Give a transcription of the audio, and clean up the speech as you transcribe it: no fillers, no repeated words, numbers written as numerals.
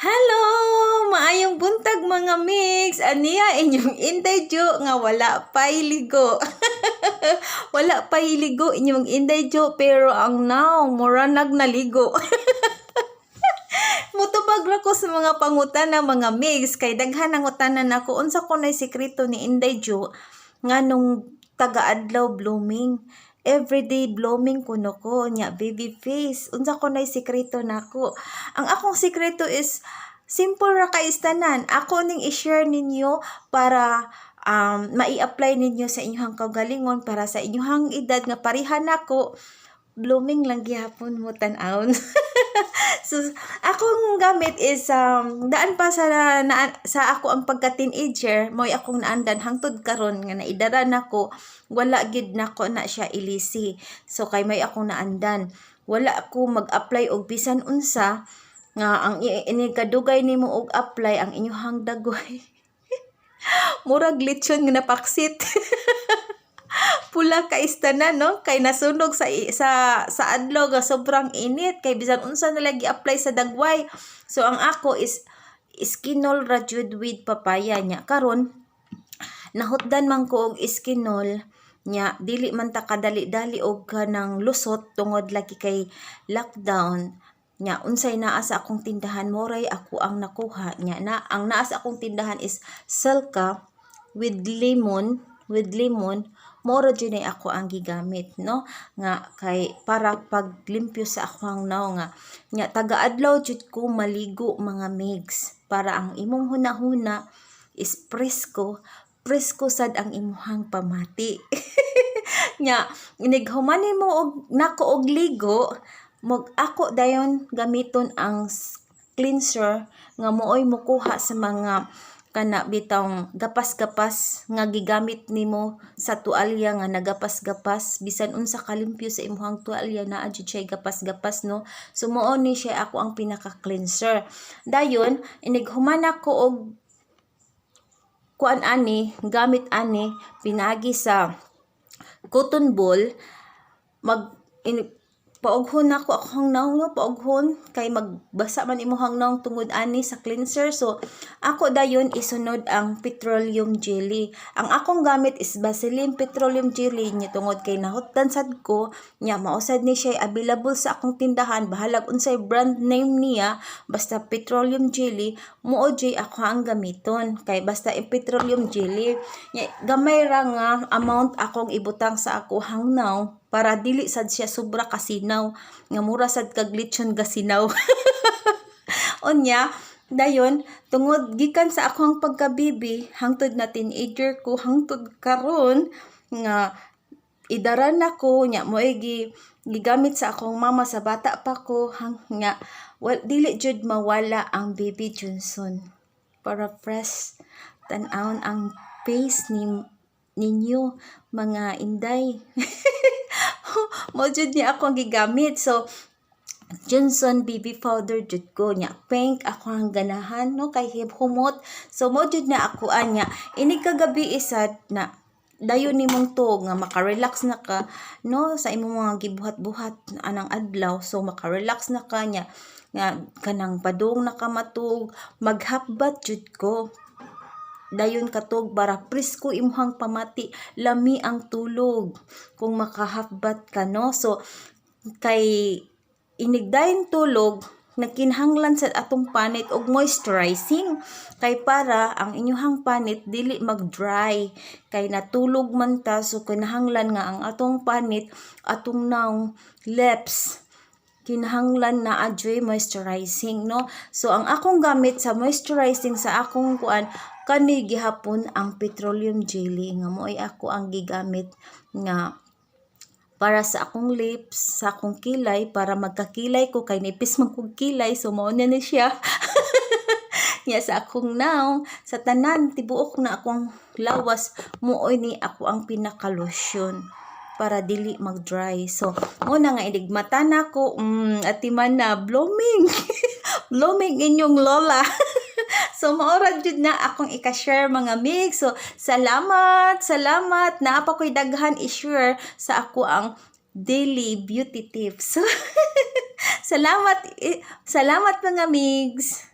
Hello! Maayong buntag mga mix. Aniya inyong Inday Jo nga wala pa'y ligo. Wala pa'y ligo inyong Inday Jo pero ang now mura naligo. Mutubag ra ko sa mga pangutana mga mix kay daghan ang utanan nako unsa ko nay sekreto ni Inday Jo nga nung taga-adlaw blooming. Everyday blooming kuno ko nya baby face. Unsa ko nay sekreto nako? Ang akong sekreto is simple ra ka istanan. Ako ning i-share ninyo para mai-apply ninyo sa inyong kaugalingon para sa inyong edad nga pareha nako. Blooming lang gihapon mo tan-awon. So, akong gamit is daan pa sa ako ang pagka-teenager, mo'y akong naandan hangtod karon nga naidara nako, wala gid nako na siya ilisi. So kay may akong naandan, wala ako mag-apply og bisan unsa nga ang inikadugay nimo og apply ang inyong dagoy. Murag lechon nga napaksit. Pula ka istanan no kay nasunog sa adlaw nga sobrang init kay bisan unsa na lagi apply sa dagway. So ang ako is skinol ra jud with papaya nya karon nahutdan man ko og skinol nya dili man ta kadali-dali og kanang lusot tungod lagi kay lockdown nya unsay naa sa akong tindahan moray ako ang nakuha nya na ang naa sa akong tindahan is Silka with lemon moro jud ay ako ang gigamit no nga kay para paglimpyo sa akong naw nga nya taga-adlaw jud ko maligo mga mix para ang imong hunahuna is presko sad ang imong pamati. Nya inighuman nimo og nako og ligo ako dayon gamiton ang cleanser nga mooy mukuha sa mga kana bitang gapas-gapas nga gigamit nimo sa tualya nga nagapas-gapas bisan unsa kalimpyo sa imong tualya naa jud siya gapas-gapas no. So mao ni siya ako ang pinaka-cleanser. Dayon inighuman ako og kuan ani gamit ani pinagi sa cotton ball paughon ako akong naong paughon kay magbasa man imong naong tungod ani sa cleanser. So ako dayon isunod ang petroleum jelly. Ang akong gamit is Vaseline petroleum jelly nya tungod kay nahutdan sad ko nya mausad ni siya available sa akong tindahan bahalag unsay brand name niya basta petroleum jelly muo jay ako ang gamiton kay basta petroleum jelly nya gamay ra nga amount akong ibutang sa ako hangnaw para dili sad siya sobra kasinaw nga mura sad kag lechon gasinaw. Onya dayon tungod gikan sa akong pagkabibi hangtod na teenager ko hangtod karon nga idaran nako nya moy gigamit sa akong mama sa bata pa ko nga dili jud mawala ang Baby Johnson para fresh tan-awon ang face ninyo mga inday. Mo jud niya ako ang gigamit. So Johnson baby powder jud ko nya pink ako ang ganahan no kay humot. So mo jud na ako anya ini kagabi isad na dayon nimong to nga maka-relax na ka no sa imong mga gibuhat-buhat anang adlaw. So maka-relax na ka nya nga kanang padung nakamatug maghapbat jud ko dayon katog bara presko imong pamati lami ang tulog kung makahapbat ka no. So kay inigdayon tulog nagkinahanglan sa atong panit og moisturizing kay para ang inyong panit dili mag-dry kay natulog man ta. So kinahanglan nga ang atong panit atong naong lips kinahanglan na adjoy moisturizing no. So ang akong gamit sa moisturizing sa akong kuan kani gihapon ang petroleum jelly nga mo'y ako ang gigamit nga para sa akong lips sa akong kilay para magkakilay ko kay nipis man kog kilay. So mao na siya. Nya sa akong naong sa tanan tibuok na akong lawas mooy ni ako ang pinaka-lotion para dili mag-dry. So mo na nga idigmata nako atiman na blooming. Blooming inyong lola. So maorad jud na akong ika-share mga mix. So salamat na pa ko'y daghan i-share sa ako ang daily beauty tips. So salamat mga mix.